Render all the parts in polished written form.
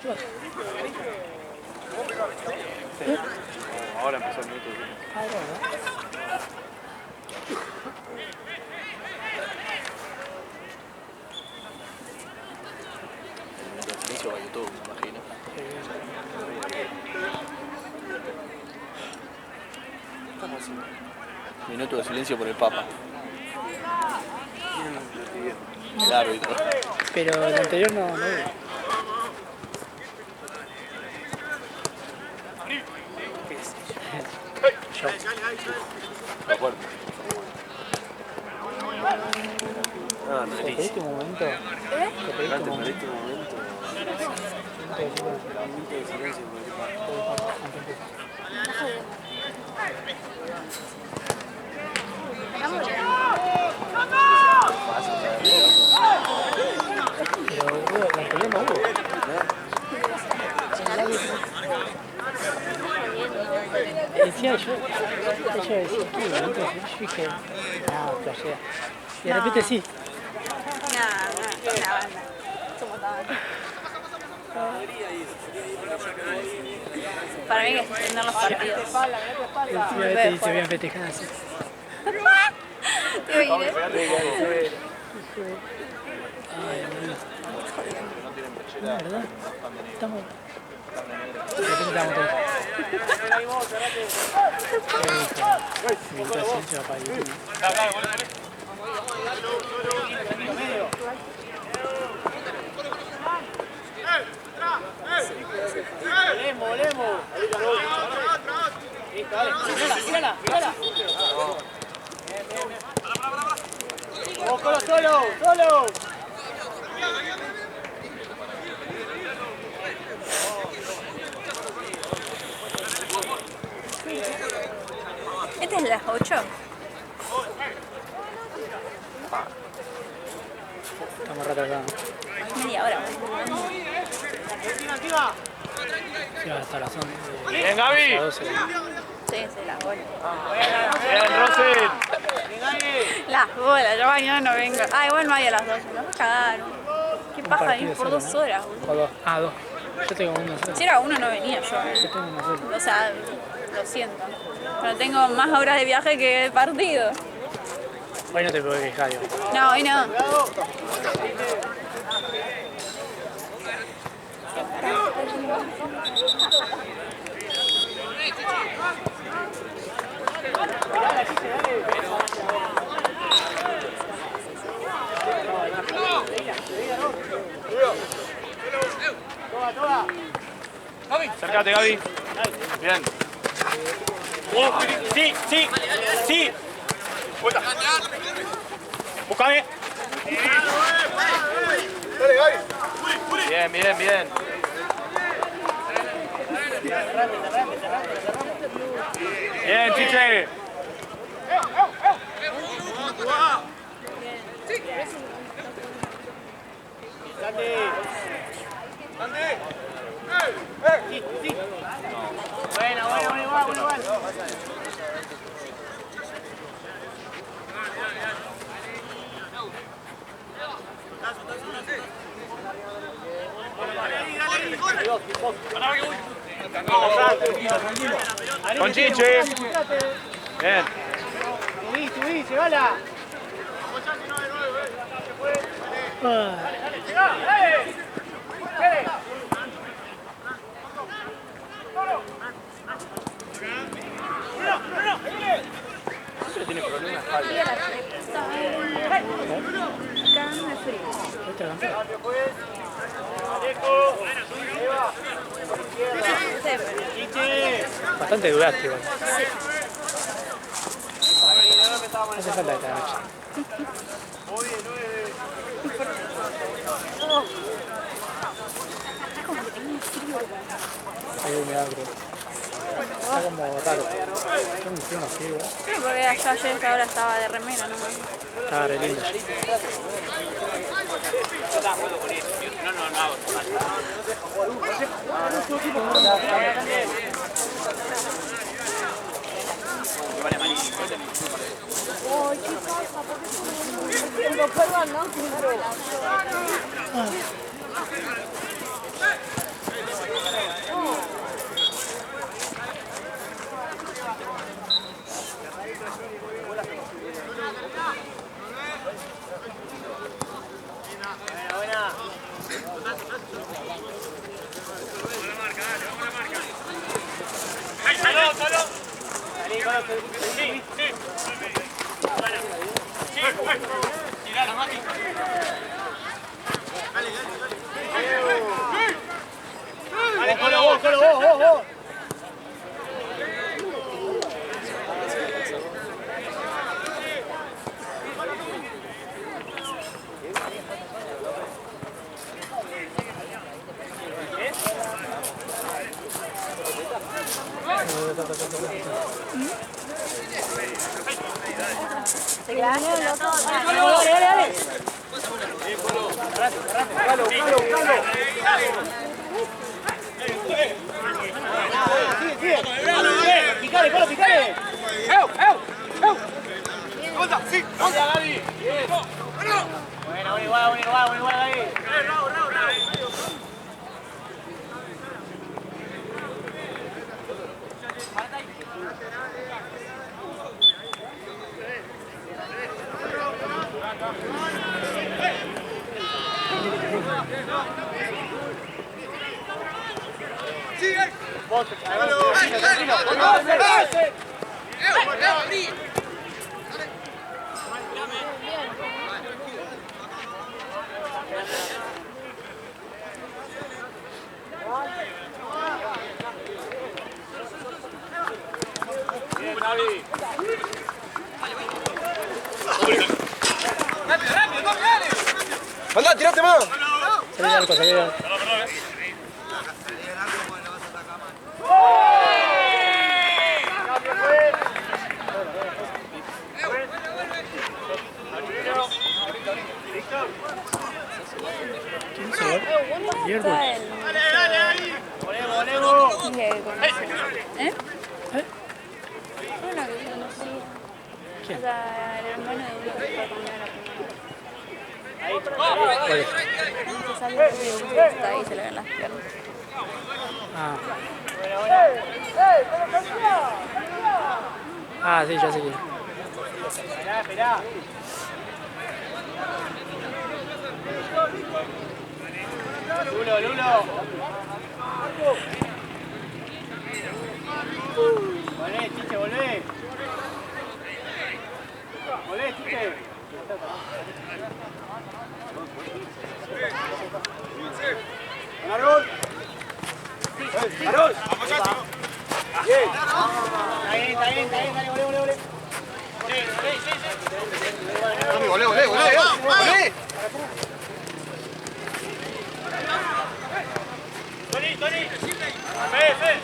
Sí. Ahora empezó el minuto. Ahora, El silencio va a YouTube, me imagino. ¿Cómo así? Minuto de silencio por el Papa. El árbitro. pero el anterior no hubo. Yo. La puerta. Ah, no ¿Te le pediste un momento? ¿Te pediste un momento? un momento. Un minuto de silencio por el Papa. Pero bueno, el anterior no hubo. Decía yo decía, ¿qué momento? Yo dije, no, flashea. Y de repente sí. No, una banda. Somos todos. Para mí que se extienden los partidos. Últimamente dice bien festejada así. ¿Te oíré? Ay, bueno. La verdad, estamos... De repente estamos todos. Minuto de silencio para YouTube. Volemos. Listo, dale. Mírala. Vamos, solo. ¿Este es las 8? Estamos retrasados. Media hora. Sí, hasta las 11. Bien, Gaby. Las 12. Sí, las bolas. Bien, Rosel. Las bolas, yo mañana no vengo. Ah, igual no hay a las 12. Nos cagaron. Qué paja ir por 2 horas, boludo. Por 2. Ah, 2. Yo tengo uno solo. Si era uno no venía yo. Yo tengo uno solo. O sea, lo siento. Pero tengo más horas de viaje que el partido. Hoy no te puedo quejar, yo. No, hoy no. Acércate, Gaby. Bien. Sí. Vuelta. Búscame. Dale, Gaby. Bien. Bien, Chiche. Dande. Sí. Bueno, igual. Con Chiche. Bien. Subí, llegala. Siempre tiene problemas. Cagando de frío. ¿Este campeón? Bastante duraste igual. No hace falta esta noche. Hay humedad, creo. Está como raro. Tengo un frío así, igual. Sí, porque allá ayer que ahora estaba de remera nomás. Estaba re lindo. Dale, solo vos. Dale. Picale. Sí. Gaby. Bueno, igual, Gaby. ¡Anda, tirate más! Salí al arco. ¿Quién se va? Hierro. ¿Eh? Una que yo conocía. ¿Quién? O sea, el hermano de uno que fue a comer a ¿Cuál? se salió de está ahí y se le ven las piernas. Ah. Ah, sí, ya sé quién. Esperá. Lulo. Volvé, Chiche, volvé. Chiche. ¡Marol! Bien. Está bien, dale, volvé. ¡Volé! Tony. Fe.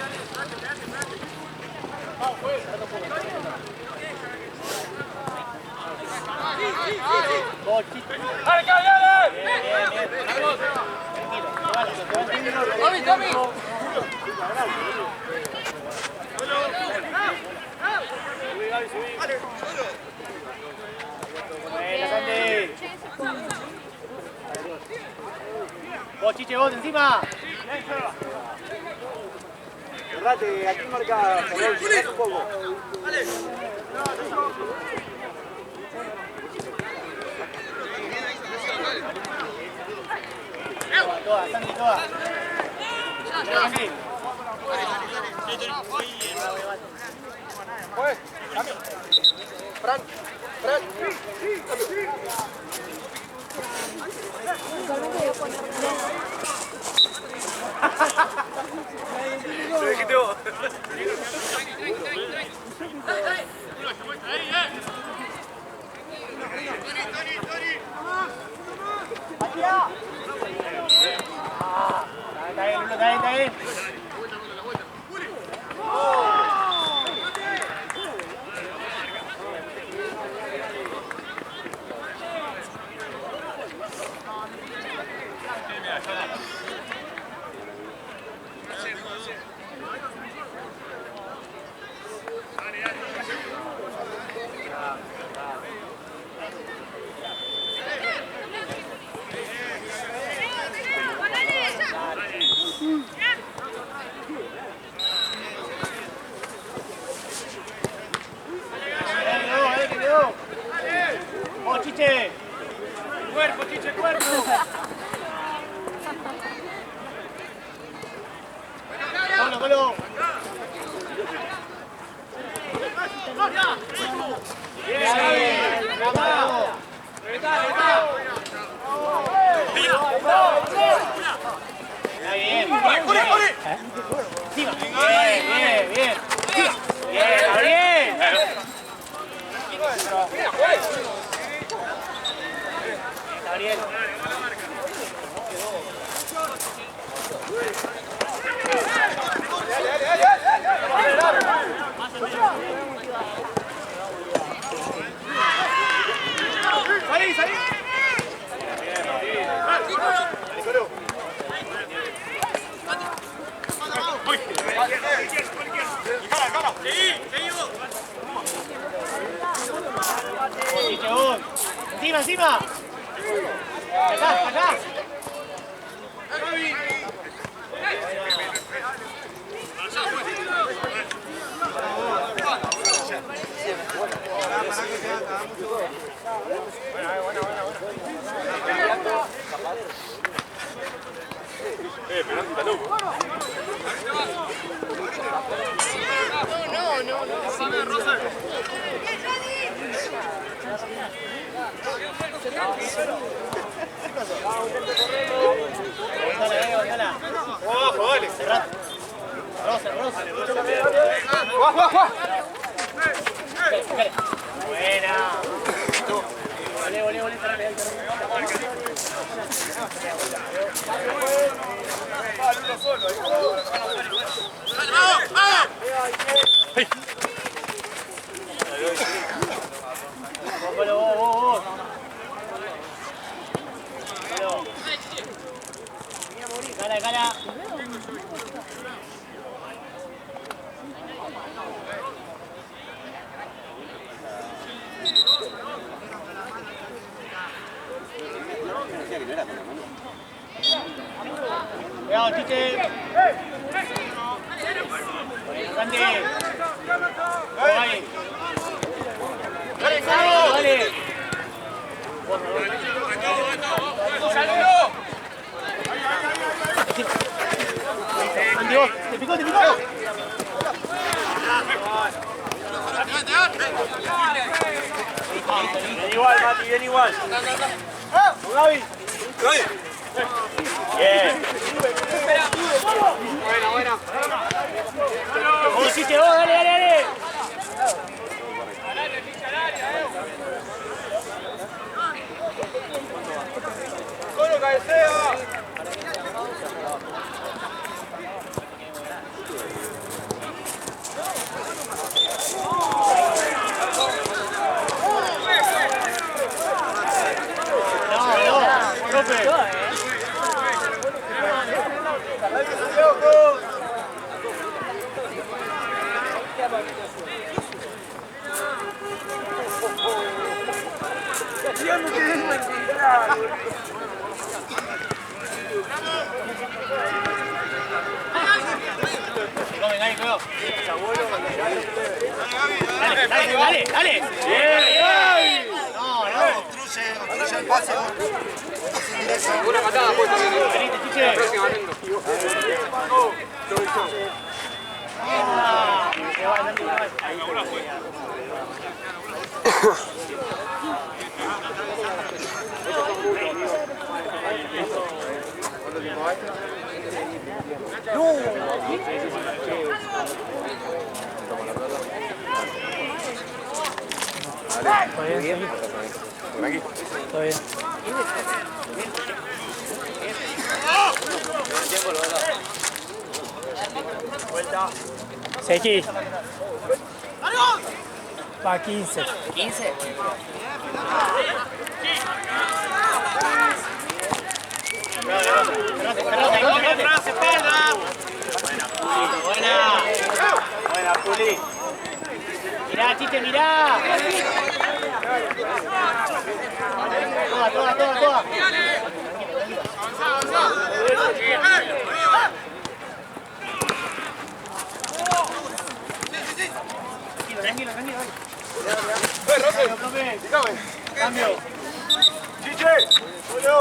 Tommy. Vos, Chiche, vos encima. Cerrate, aquí marca un poco. Toda, Santi, toda. Fran. Lo dijiste vos. Está bien. ¡Oh, Chiche! ¡Cuerpo, Chiche, cuerpo! ¡Colo! Bien, bien, bien. Bien, Gabriel. Gabriel. ¡Salí, salí! Encima, encima. Acá, acá. Penalti, loco. Abajo, dale. Rosa, Rosa. ¡Juá, juá, juá! Buena. Volé, volé, volé. Gala, gala. Cuidado, Tite. Grande. Ahí. Dale, dale. Te picó, te picó. Bien igual, Mati, bien igual. ¡Con Gaby! Bien. Buena, buena. Vos hiciste vos, dale, dale, dale. ¡Solo cabecea! Dale, dale, dale. Obstruye el pase. Una patada puesta. Venite, Chiche. La próxima vengo. Todo bien. Todo bien. Vuelta. Sequi. Va 15. 15. Buena, Juli. Mirá, Tite, mirá. Toda, toda, toda, toda. Tranquilo, tranquilo. Cambio. Chiche. Bueno.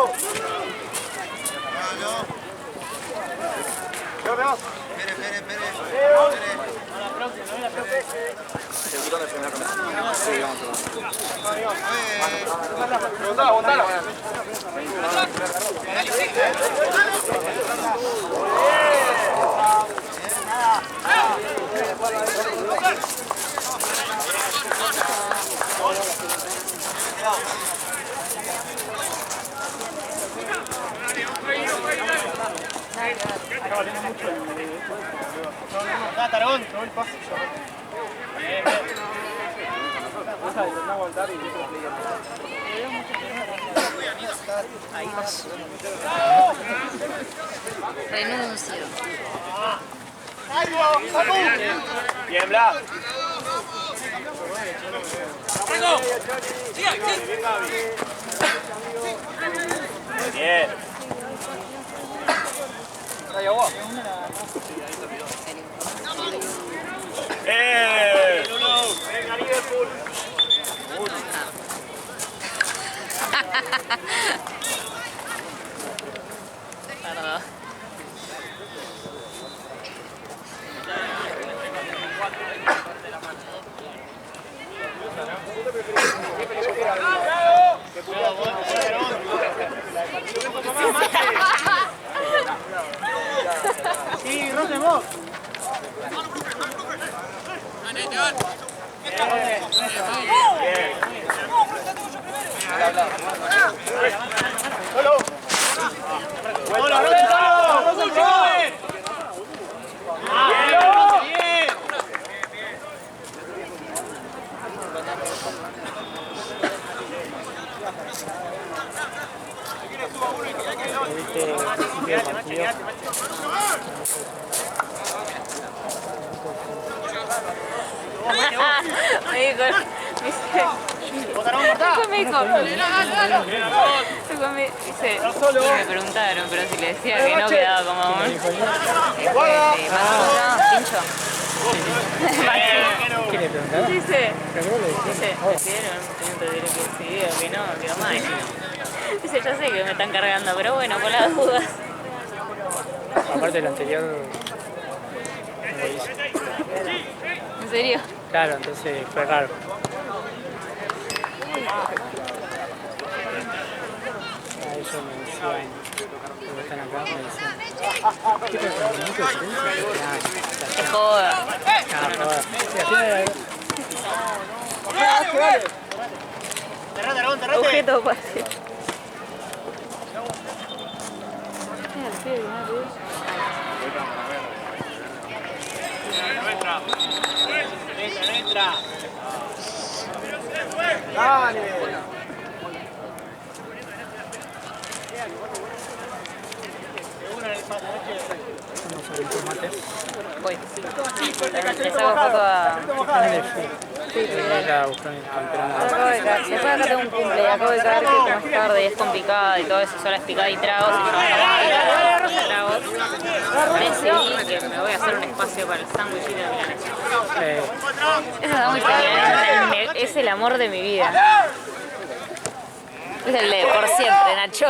Aguantala. Tarón, no el pase. No aguantar y renuncio. Bien, Blas. Bien. Dale, vos. Venga, Liverpool. Perdón. Sí, Rosen, vos. Solo. Hola, Rosen, Rosen, bien. Me dijo, y me preguntaron, pero si le decía que no quedaba como un pincho. ¿Qué le preguntaron? Dice, Pero le prefiero que sí o que no, quedó mal. Dice, yo sé que me están cargando, pero bueno, con las dudas. aparte del anterior, no lo hice. ¿En serio? Claro, entonces fue raro. A ellos me decían, cuando están acá, me decían, ¿qué pasa? ¿Un minuto de silencio? Es joda. Ah, joder. Sí, así me Cerrate. Objeto fácil. Entra. Dale. Voy. Le saco foto a... Sí, a buscar el campeonato. Después acá tengo un cumple y acabo de caer que como es tarde y es complicada y todo eso, solo es picada y tragos y yo no tomo tragos. Decidí que me voy a hacer un espacio para el sándwich de milanesa. Ese sándwich de milanesa es el amor de mi vida. Es el de por siempre, Nacho.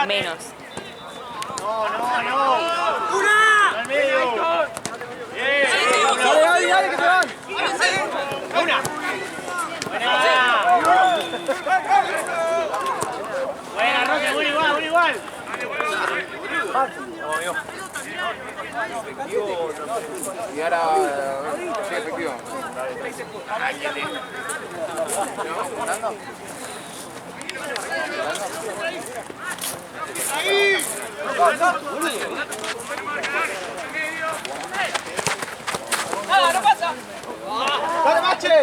Menos. No. ¡Una! ¡Al medio! ¡Bien! Dale, que se van. ¡Una! Buena, Roque, muy igual. Y ahora, sí, efectivo. ¡Nada, no pasa! ¡Dale, Mache!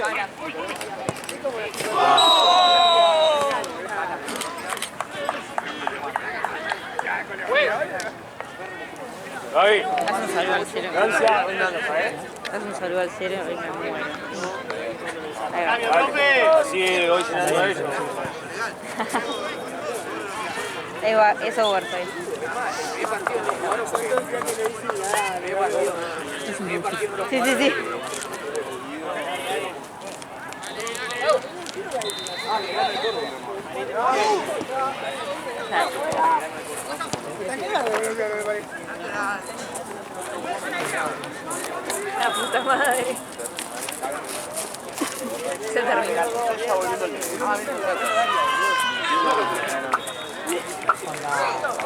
Haz un saludo al cielo. Haz un saludo al cielo y me muero. Ahí va. Así, hoy cenando a ellos. Ahí va, es overtime. Sí. La puta madre. Se terminó.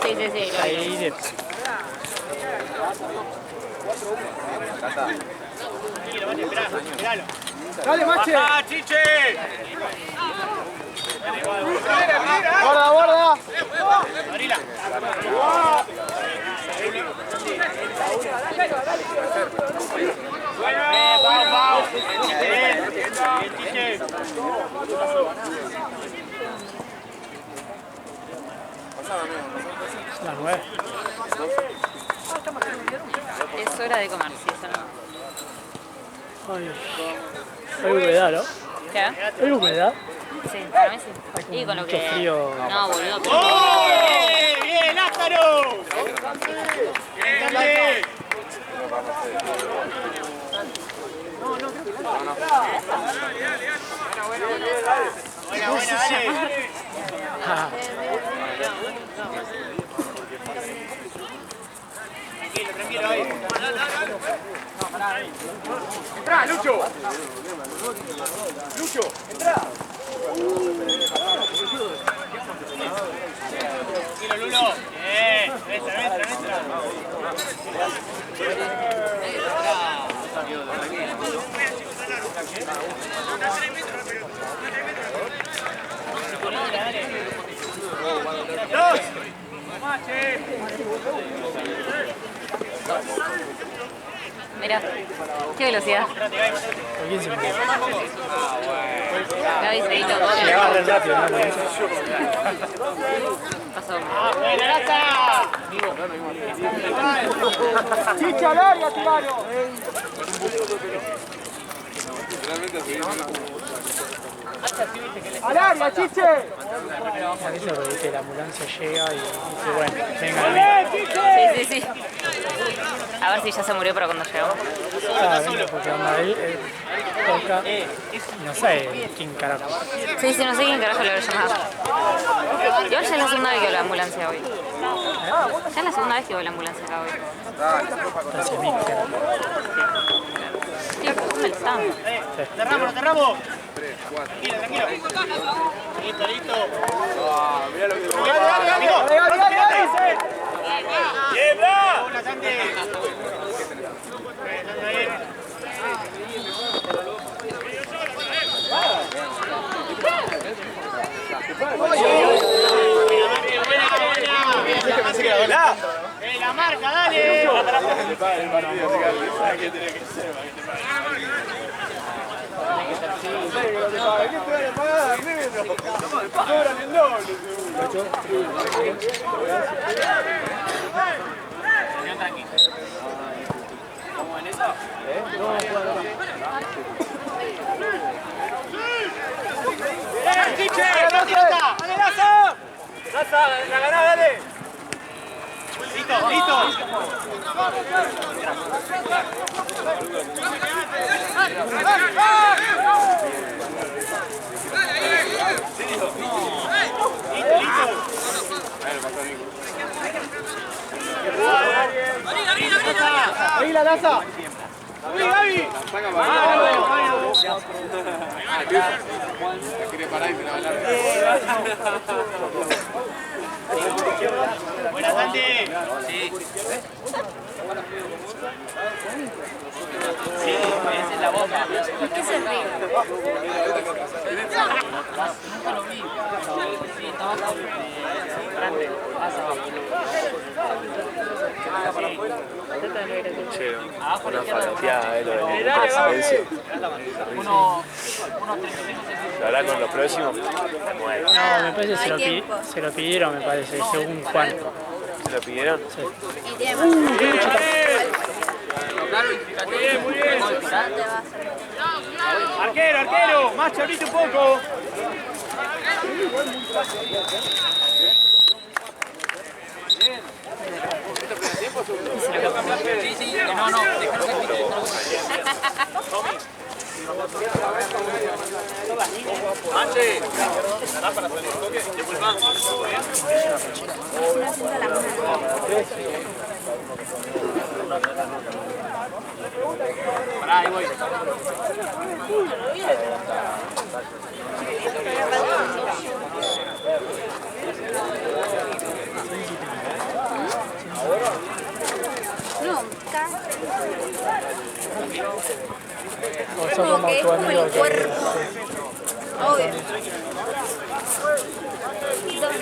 Sí, sí, sí. Lo vi. Ahí de... Dale, Mache. ¡Ah, Chiche! Borda, borda. Las 9. Es hora de comer, sí, eso no. Ay, hay humedad, ¿no? ¿Qué? Hay humedad. Sí, para mí sí. Y con lo Mucho que... frío. No, boludo, pero... ¡Bien, Lázaro! ¡Bien, dale! Buena, buena, dale. Ah, Tranquilo, tranquilo, ahí. Entrá, Lucho. Lucho, entrá. Tranquilo, Lulo. Bien, entra. ¡Dos! Mira, qué velocidad. por 15 minutos. Gaby se hizo Le agarra el rápido, ¿no? pasó. ¡Buena, Laza! Chiche al área, tirano. Al área, Chiche. A veces lo que la ambulancia llega y dice, bueno, venga a mí. Sí, sí, sí. A ver si ya se murió para cuando llegó. Claro, venga, porque onda, él toca, no sé quién carajo. Sí, sí, no sé quién carajo le habrá llamado. Igual ya es la segunda vez que va la ambulancia hoy. Ya es la segunda vez que va la ambulancia acá hoy. Entonces, mí, claro. Sí, ¿dónde están? Cerramos. Tranquilo. Listo. Dale. ¡Bien, bra! ¡Hola, Santi! Buena. La marca, dale. La ganás, dale. Listo. Ahí la Laza. Gaby. Buena, Santi. Sí. Sí, esa es la bomba. ¿Por qué se ríe? Nunca lo vi. Sí, estaba grande. Che, una fanateada de lo de la presidencia. La verdad, con los próximos, me muero. No, me parece que No hay tiempo. se lo pidieron, me parece, según Juan. ¿Se lo pidieron? Sí. Y tiene más. Muy bien. No te vas. Arquero. Más chabrito un poco. Anche, ¿dará para hacer el toque? Pará, ahí voy. O sos como como que es tu como amigo el que... cuerpo. Obvio.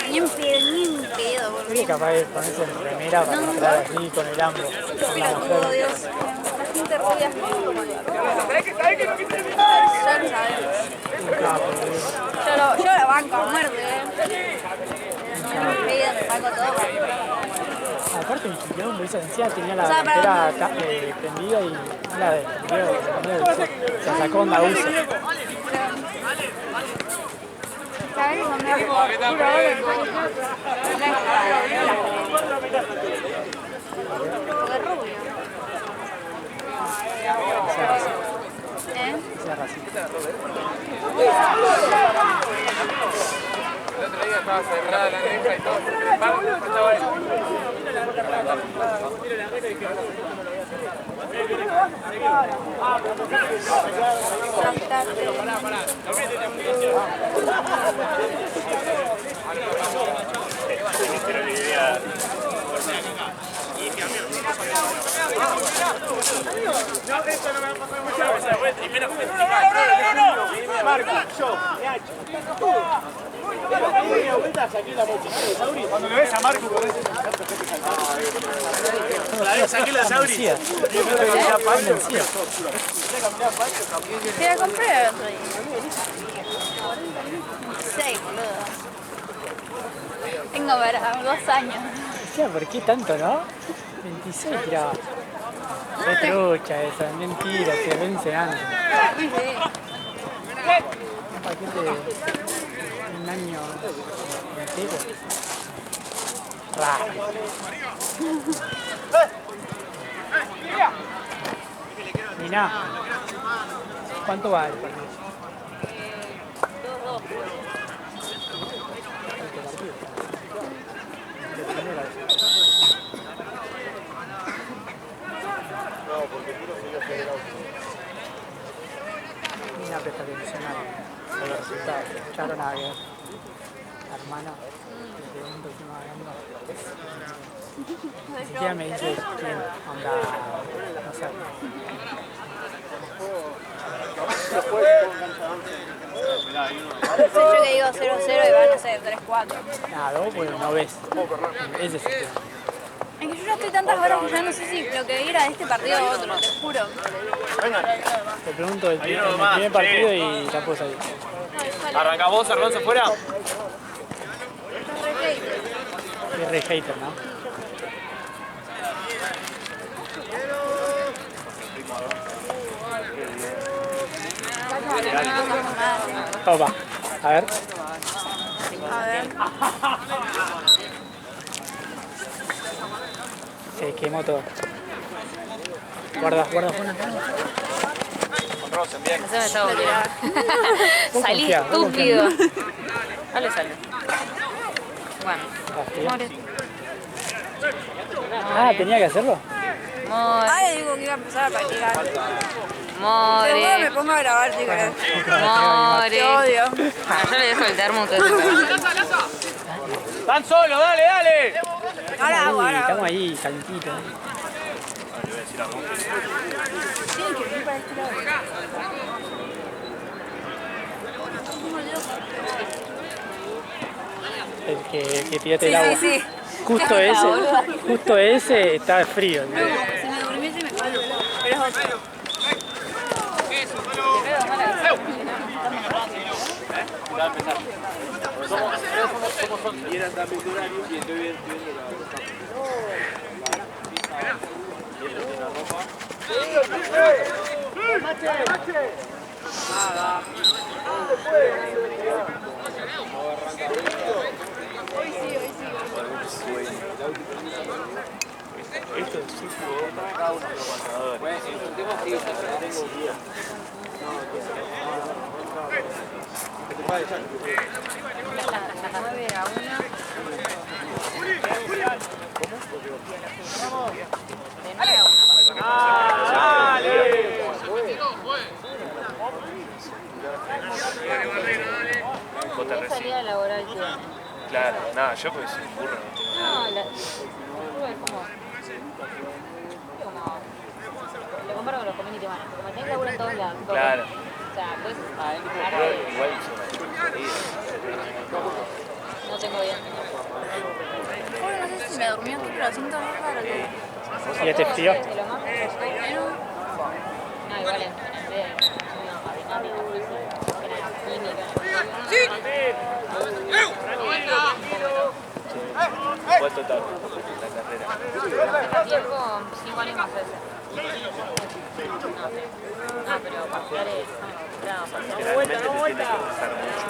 Ni en pedo, por Sí, capaz de ponerse en remera para entrar así con el ambro. pelotudo, Dios. La gente rubia es como... Ya lo sabemos. Yo la banco a muerte, No me pedo, me saco todo. Aparte en quilombo, esa encima tenía la O sea, para- delantera prendida y no la de se sacó onda uso. ¿Sabes cómo me hago? Porque rubio. ¿Eh? Esa racista. El otro día estaba cerrada la negra y todo. Estaba eso. Cuando le ves a Marco con ese... Saqué la Sauri. Te la compré el otro día. 6, boludo. Tengo para 2 años. Decía, ¿por qué tanto, no? 26 tiraba. Es trucha esa, mentira, se vence antes. Sí. Un paquete de un año entero. Raro. Mirá, ¿cuánto va el partido? 2-2. Ni una presta atención a los resultados. Escucharon a que la hermana de segundo encima ganando. Ni siquiera me dice quién, onda, no sé. Yo que digo 0-0 y van a ser 3-4. Nada, vos pues no ves. Ese es el tema. Es que yo ya estoy tantas horas que ya no sé si lo que vi era de este partido o otro, te juro. Te pregunto el primer partido y ya puedo salir. ¿Arrancás vos, Alonso, fuera? Es re hater, ¿no? Opa, a ver. A ver. Se quemó todo. Guarda, guarda, guarda. Con Rosen, bien. Haceme esa bola. Vos Salí confiá, vos estúpido. Dale, sale. Bueno. Confía. Ah, tenía que hacerlo. More, Ay, digo que iba a empezar a practicar. Después me more, pongo a grabar, chicos. more. Te odio. Ah, yo le dejo el termo a ustedes. ¡Van solo, dale, dale! Ahora hago, ahora hago. Estamos ahí, calentitos. El que tiraste el agua. Sí, sí. Justo ese está frío. ¿No? Si me durmiese me cuelgo. Pero es otro. Y eran también de horario y estoy viendo Hoy sí, hoy sí. esto es cada uno de los pasadores. Bueno, si intentemos que yo ya tengo día. ¿Qué salida laboral tiene? Claro, nada, yo pues burro. No, la... es como... Lo comparo con los community managers. Como tenés laburo en todos lados. Claro. O sea, pues, Igual no tengo idea. Bueno, no sé si me dormí aquí, pero siento muy raro que... ¿Y este frío? De lo más no, igual en B, dinámica, que era química. fue total la carrera. Está tiempo 5 años más ese. No, pero parciales estamos acostumbrados. Realmente te tiene que gustar mucho.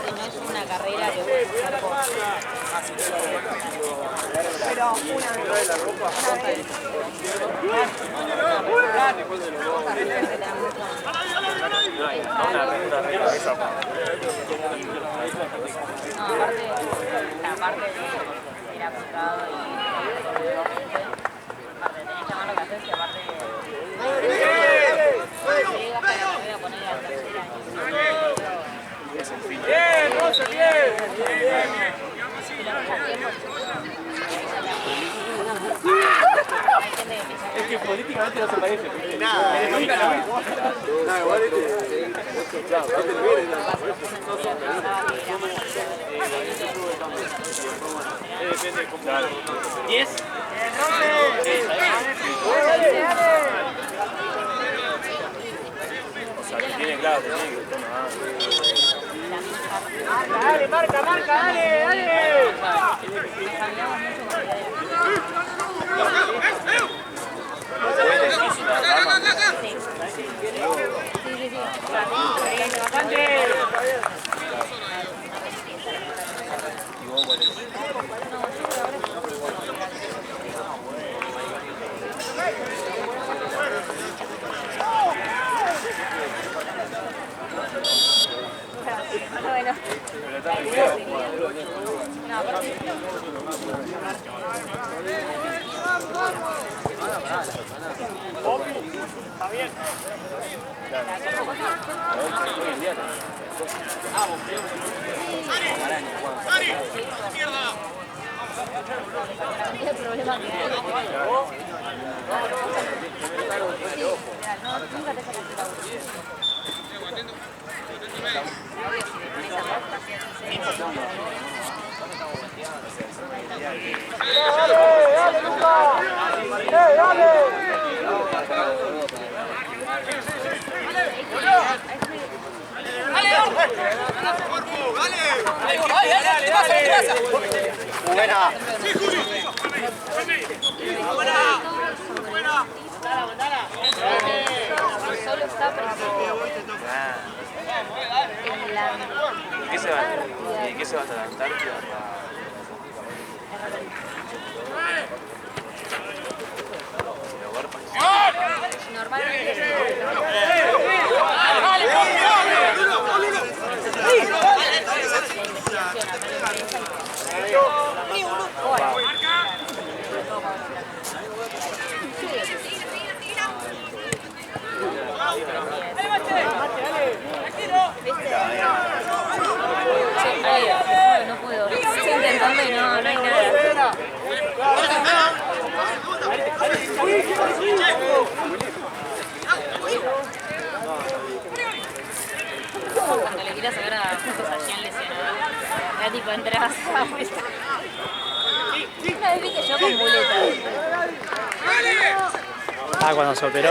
Y no es una carrera que puedes hacer por... Pero una vez. No hay una regla de esa. No, aparte era aplicado y aparte tenés que llamar lo que haces y aparte llegas para que me voy a poner al tercer año. Es el fin. Bien, Rosa, bien. Y los tiempos Es que políticamente no se parece. Nada, nunca lo vi. No, igual Depende de cómo... 10. O sea, que tiene claro, tiene que Dale, marca, dale, dale. Bueno. el problema que hay. Nunca te sacaste la Dale, Luca. Dale. Buena. solo está presente en la ¿Y qué se va? ¿Y qué se va hasta la Antártida? normalmente no puedo. Estoy intentando y no hay nada. Cuando le quiera sacar a Jean lesionado, era tipo entras a vuelta. Una vez vi que yo con muleta. Ah, cuando se operó.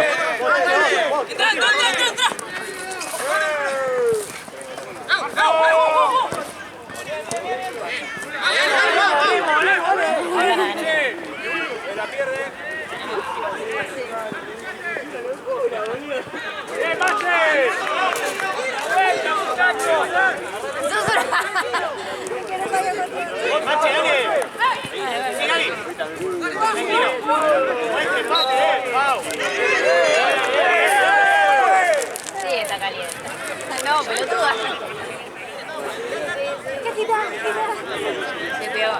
¡Entra! La pierde. ¡Bien, Mache! ¡Venga, muchachos! ¡Mache, dale! Sí, está caliente. No, pelotuda. Se pegó.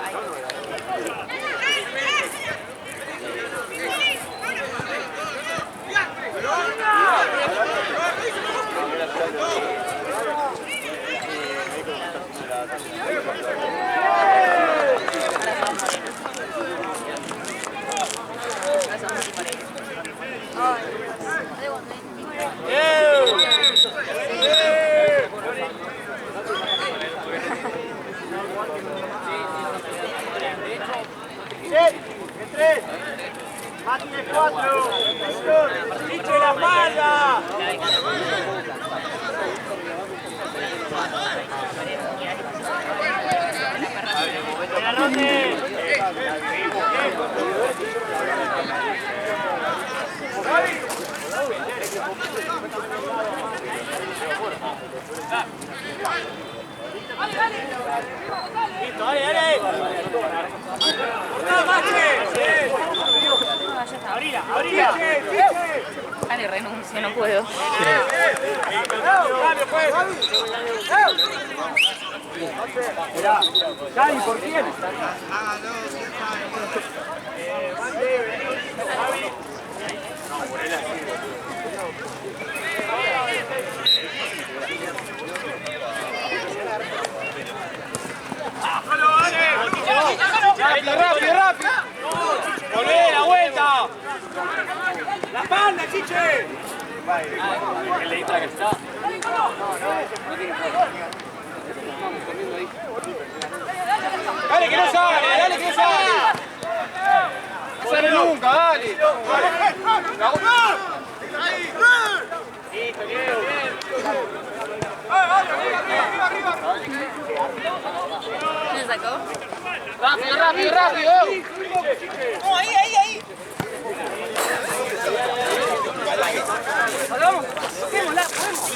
¡Chiche la espalda! Listo, dale, dale. ¡Cortá, Mache! ¡Abrila, abrila! Dale, renuncio, no puedo. ¡Cambio, pues! Mirá, Dani, ¿por quién? ¡Rápido, rápido, rápido! ¡Volvé, la vuelta! ¡La espalda, Chiche! El dedito que está. Dale, que no sale, dale, que no sale. No sale nunca, dale. Listo, Diego, bien. ¿Me sacó? Rápido, rápido, rápido. ¡Oh, ahí, ahí, ahí! Vamos, toquémosla, podemos.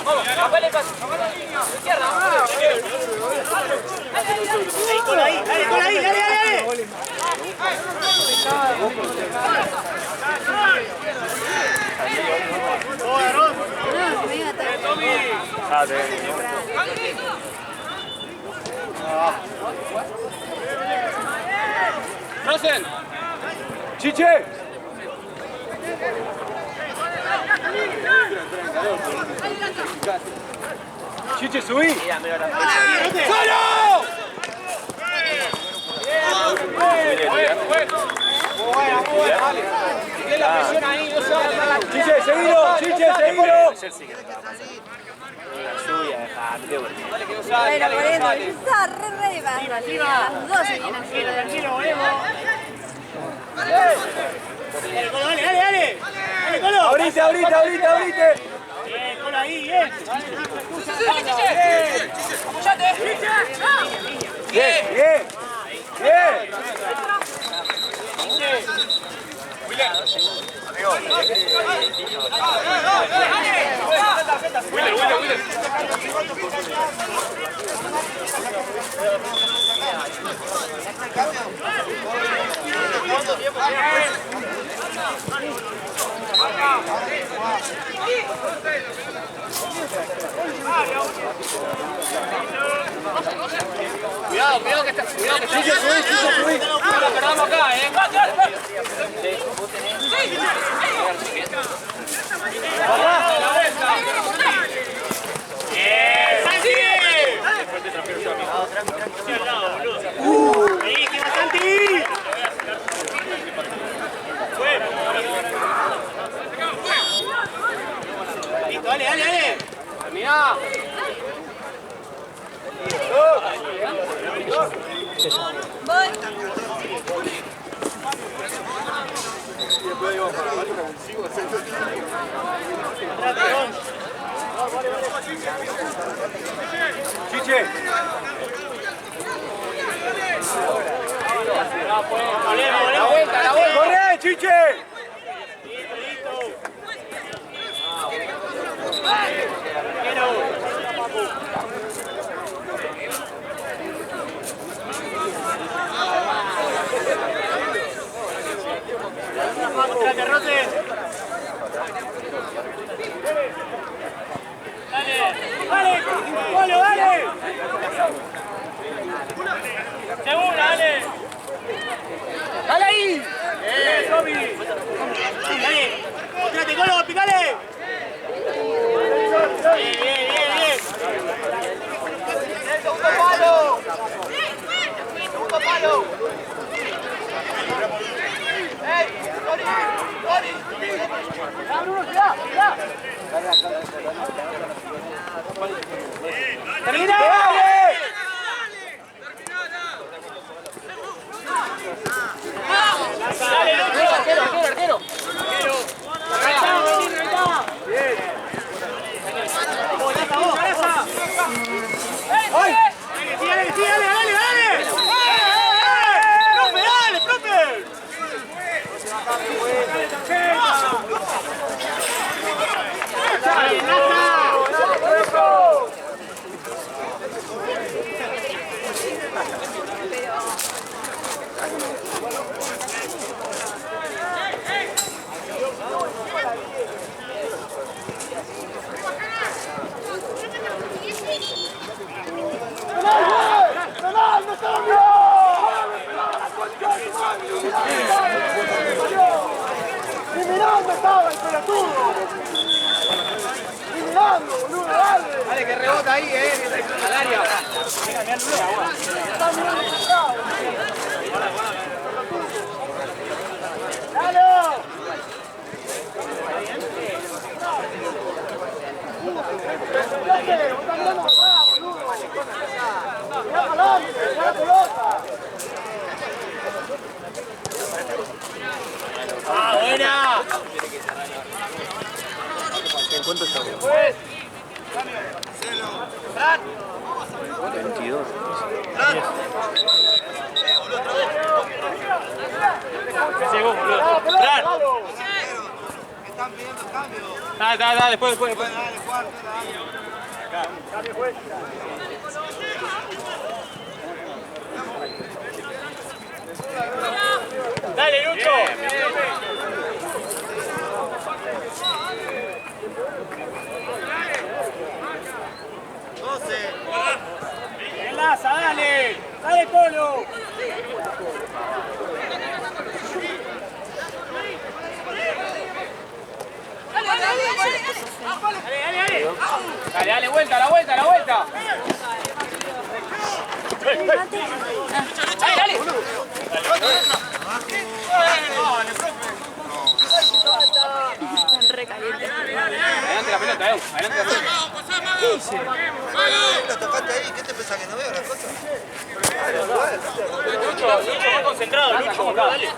Vamos, capale paso, capale la línea. Izquierda, ahí, con ahí, dale, con ahí, dale, dale. Rosen. Chiche. Chiche, subí. ¡Solo! Sigue la presión ahí, no sale. Chiche, seguilo, Chiche, seguilo. Dale que no sale, Bueno, dale por que no eso, sale. está re pasando. Las dos se vienen así. Tranquilo, volvemos. Dale, Colo, dale, dale, dale. Dale, Colo. Ahorita, ahorita, ahorita, ahorita. Bien, Colo ahí, bien. Apoyate. Bien, bien. Bien. Cuidado, cuidado que está. Cuidado que está. Subí. No lo perdamos acá, ¡Ahí, que va Santi! Listo, dale, dale, dale. Terminá. Voy. Chiche. La vuelta, la vuelta. ¡Corre, Chiche! Mostrate, Rosen. Dale, Polo, dale. Segura, dale. Dale ahí. Sobi. Dale. Mostrate, Colo, picale. Bien, bien, bien, bien. El segundo palo. Segundo palo. ¡Ey! ¡Tony! ¡Tony! ¡Ah, Bruno, cuidado! ¡Cuidado! ¡Termina! Dale, que rebota ahí, al área. ¡Ah, buena! ¿En cuánto estamos? 22. Dale, después. Dale, Lucho. Enlaza, dale. Dale, Polo. Dale, vuelta, la vuelta. Dale. Están re calientes. Adelante la pelota, adelante la pelota. ¿Qué hice? ¿Lo tocaste ahí? ¿Qué te pensás que no veo las cosas? Lucho, va concentrado, Lucho. Dale.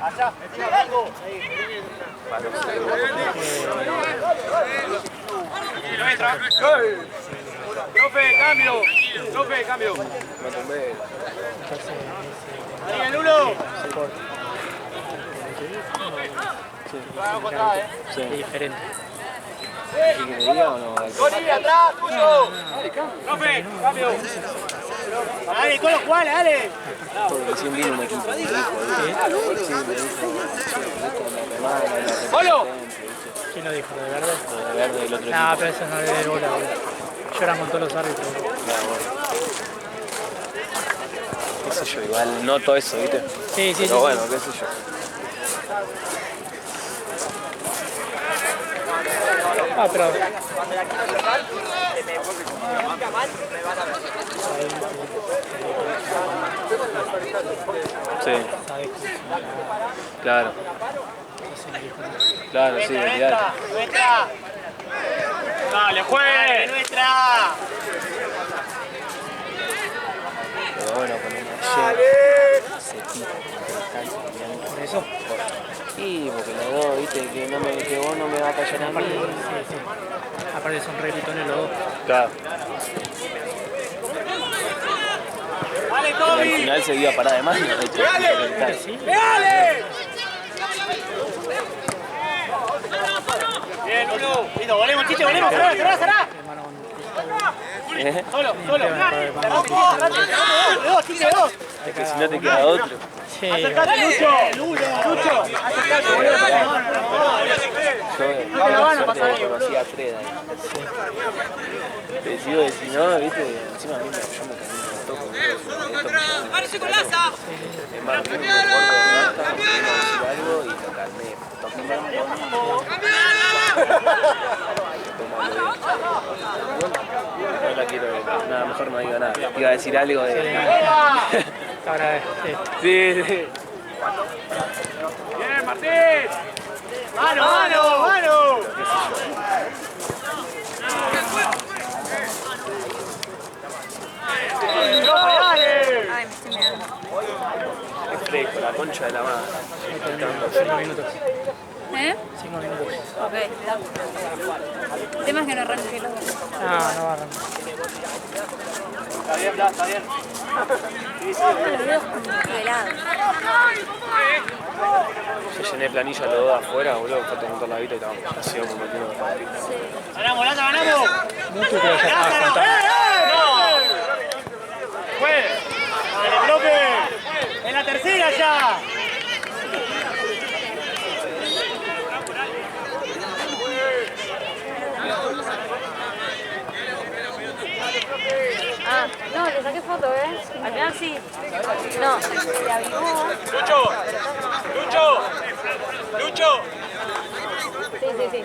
Allá, algo. Profe, cambio. Sigue, Lulo. Sí. Es diferente. ¿Qué que le diga o no? Goli, atrás, tuyo. Profe, cambio. Dale, con los cuales, dale. Porque recién vino un equipo. ¡Polo! ¿Quién lo dijo? ¿Lo de verde? De verde del otro No, equipo. pero eso no le dé bola, boludo. Lloran con todos los árbitros. Claro, bueno. Qué sé yo, igual noto eso, ¿viste? Sí, sí, Pero sí. bueno, qué sé yo. Ah, pero... Sí, claro. Claro, sí, olvidate. ¡Nuestra! ¡Dale, juegue! ¡Nuestra! Pero bueno, con una ayer se pica. ¿Por eso? Sí, porque los dos, viste, que vos no me vas a callar a Aparte, mí. sí. Aparte son re gritones los dos. Claro. ¡Dale, Y al Toby! final se dio a parar de mano. Sí. ¡Dale! Bien, Lulo. Listo, volvemos, Chiche, volvemos. ¡Cerrá! Hermano, ¿Eh? Solo. Chiche, dos. Que si no te queda otro. sí. Acercate, Lucho. Lucho. Acercate, boludo. Yo conocí a Fred ahí. Te digo que si no, viste, encima a mí yo me camino un toque. ¡Parece con Laza! Es más, yo me acuerdo de algo y lo calmé. Toqué no la quiero ver. Nada, mejor no digo nada. Iba a decir algo de... Ahora, sí. Sí. Bien, Martín. ¡Mano! Ay, me estoy mirando. Es fresco, la concha de la madre. 5 minutos. ¿Eh? 5 minutos. Ok. El tema es que no arranque los dos. No va a arrancar. está bien. Los dedos congelados. Se llené planilla los dos afuera, boludo, falta montar la vida y estábamos así como metiendo. ¡Ganamos, Laza, ganamos! No te creas, ya estaba contando. ¡Fue! ¡Dale, profe! ¡En la tercera ya! Ah, no, le saqué foto, ¿eh? Al final sí. No, se avivó. ¡Lucho! ¡Lucho! ¡Lucho! Sí, sí, sí.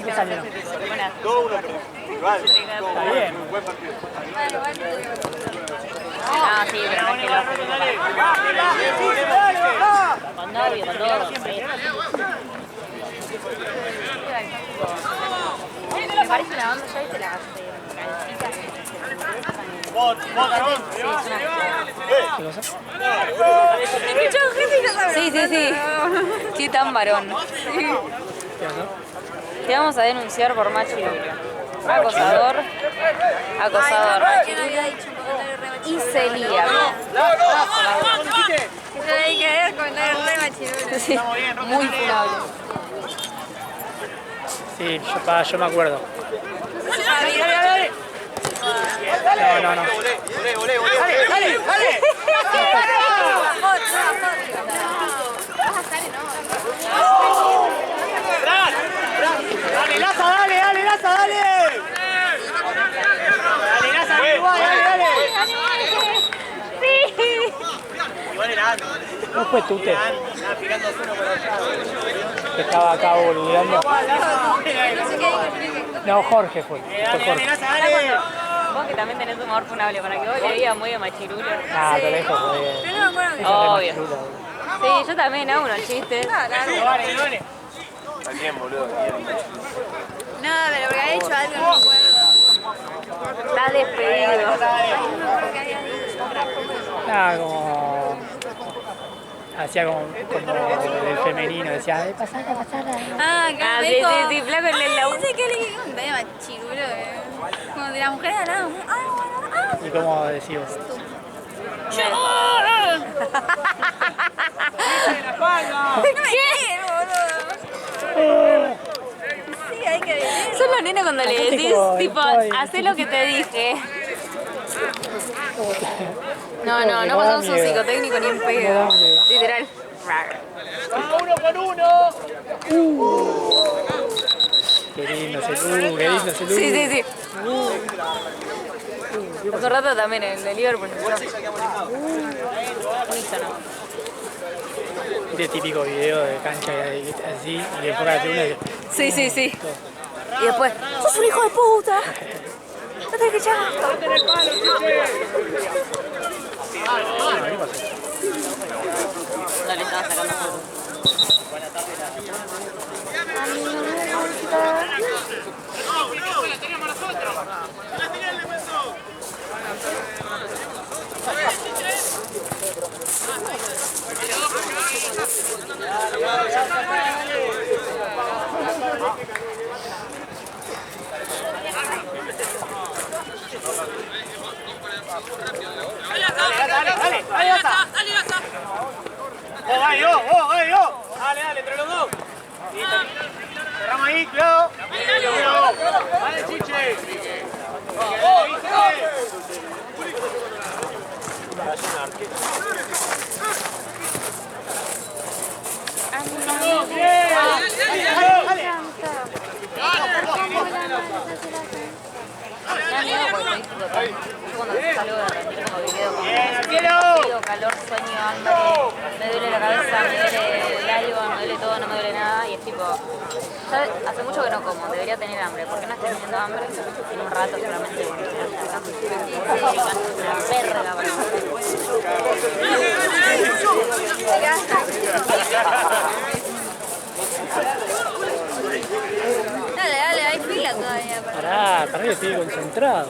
¿Qué salieron? 2-1, igual. Está bien. Buen partido. Ah, sí, pero no es que lo mandó bien, con todo. Sí. Me parece una banda, ya viste las calcitas. ¡Vos, Carón! Sí, es una... ¿Qué cosa? Sí, sí, sí. Qué tan varón. ¿Qué pasó? Te vamos a denunciar por machirulo. Acosador. Acosador. Y celíaco. Yo le dije a él comentario re machirulo. Sí, muy funable. Sí, yo me acuerdo. No. ¡Dale, dale, dale! ¡Dale, Laza, dale, Laza, dale! ¡Dale, Laza, igual, dale! Igual era antes. No fue Tute, Estaba picando uno por allá. que estaba acá boludeando. No, Jorge fue. Fue Dale, Jorge. Laza, dale! Vos que también tenés un humor funable, para que vos le digas muy de machirulo. Ah, te lo dejo, fue. Yo no me acuerdo que... Obvio. Sí, yo también hago unos chistes. Dale. ¿A quién, boludo? ¿A quién? No, pero porque había hecho algo, no me acuerdo. Estás despedido. Ay, no me acuerdo que había dicho. Ah, como... Hacía como del femenino, decía, pasala. Ah, claro, Ah, me sí, dijo... sí, sí, flaco en el No sé qué le dije, medio machirulo, como de la mujer de al lado. ¿Y cómo decís vos? ¿Qué? boludo. Sí, hay que decir. Son los nenes cuando le decís, tipo, tipo, estoy- hacé lo que te dije. No, Me da pasamos un miedo. psicotécnico ni un Me da pedo. miedo. Literal. ¡Uno con uno! Qué lindo ese Lu, qué lindo ese Lu. Sí, sí, sí. Hace un rato también el de Liverpool. Este típico video de cancha así, y de fuera de tribuna. Sí, sí, sí. Y después, ¡sos un hijo de puta! ¡No tenés que echar! No le estaba sacando fotos. ¡Dale, Laza! ¡Vos, dale, entre los dos! Cerramos ahí, cuidado. Dale, Chiche. Cuando salgo de rendir como video con ¡Bien, calor, sueño, hambre, me duele la cabeza, me duele el algo, me duele todo, no me duele nada y es tipo, ya hace mucho que no como, debería tener hambre, ¿por qué no estoy teniendo hambre? En un rato seguramente una verga para Dale, hay fila todavía. Pará, Carrillo estoy concentrado.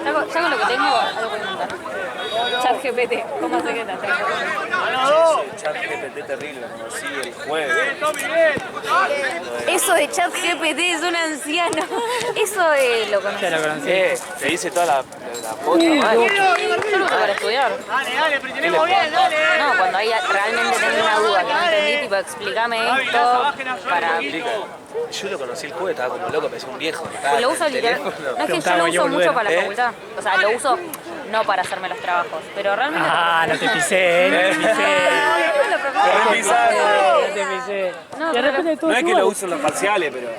Ya con lo que tengo, algo puedo inventar. ChatGPT, ¿cómo se queda? ChatGPT terrible, lo conocí el jueves. Eso de ChatGPT es un anciano. Eso lo conocí. Ya lo conocí. Te dice toda la posta, mal. Yo lo uso para estudiar. Dale, pero tenemos bien, dale. No, cuando ahí realmente tengo una duda que no entendí, tipo, explícame esto para... Yo lo conocí el jueves, estaba como loco, parecía un viejo. Lo uso literal. No es que yo lo uso mucho para la facultad. O sea, lo uso no para hacerme los trabajos, pero realmente... Ah, no te pisé, no te pisé. No te pisé. No, De repente todo No es que igual. lo uso en los parciales, pero...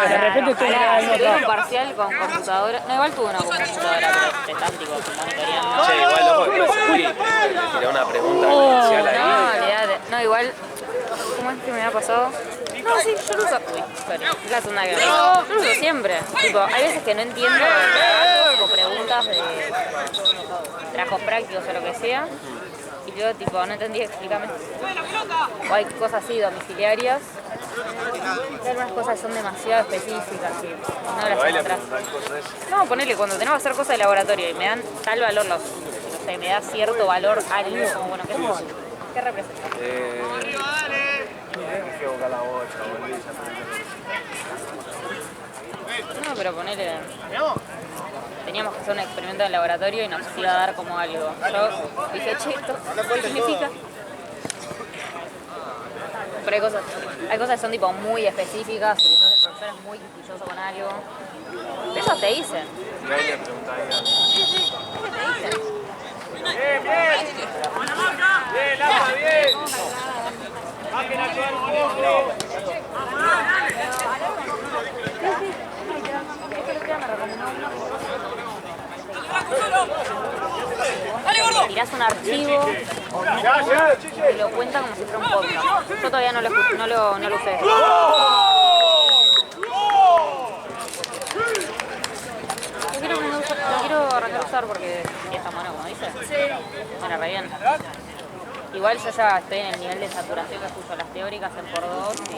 De repente todo Pará, igual. tuve un parcial con computadora. No, igual tuve una computadora, pero te están tipo monitoreando. Che, igual loco, que fui, le tiré una pregunta parcial ahí. No, olvidate. No, igual. ¿Cómo es que me ha pasado? No, sí, yo lo uso. Uy, sorry. Es la segunda que me Yo lo uso siempre. Tipo, hay veces que no entiendo trabajos o preguntas de trabajos prácticos o lo que sea. Y yo, tipo, no entendí, explícame. O hay cosas así domiciliarias. Hay algunas cosas que son demasiado específicas y no las encontrás. No, ponele, cuando tenemos que hacer cosas de laboratorio y me dan tal valor, no sé, me da cierto valor algo, como bueno, ¿qué representa? No, pero ponele... Teníamos que hacer un experimento en el laboratorio y nos iba a dar como algo. Yo dije, che, ¿esto qué significa? Pero hay cosas que son tipo muy específicas y quizás el profesor es muy quisquilloso con algo. Pero ellos te dicen. Sí, sí, ellos te dicen. Bien, bien. Bien, Laura, bien. Bajen a actuar un poco. Tirás un archivo y lo cuenta como si fuera un podcast. Yo todavía no lo usé. Lo quiero arrancar a usar porque ya está bueno, como dice. Sí. Suena re bien. Igual yo ya estoy en el nivel de saturación que escucho las teóricas en por 2 y...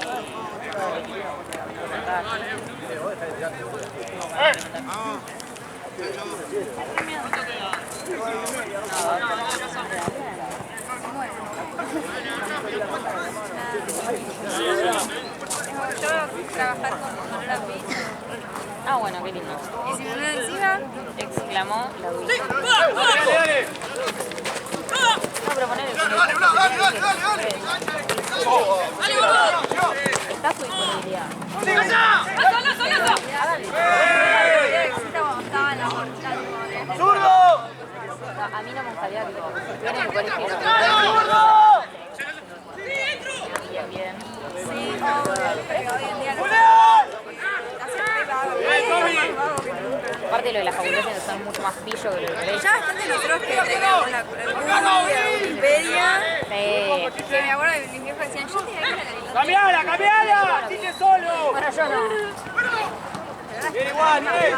Yo trabajar con Lola Pitt. Ah, bueno, qué lindo. Y si me lo encima, Exclamó la dulce. No, pero ponele. Está su disponibilidad. ¡Zurdo! A mí no me gustaría, tipo, estuviera en el colegio. Bien. sí, pero hoy en día no. Aparte lo de las facultades son mucho más pillo que lo del colegio. Ya bastante nosotros que tenemos una Wikipedia, que me acuerdo de mis viejos decían, yo te voy a ir a la biblioteca. ¡Cambiala, cambiala! ¡Sigue solo! Bueno, yo no. Bien igual, bien.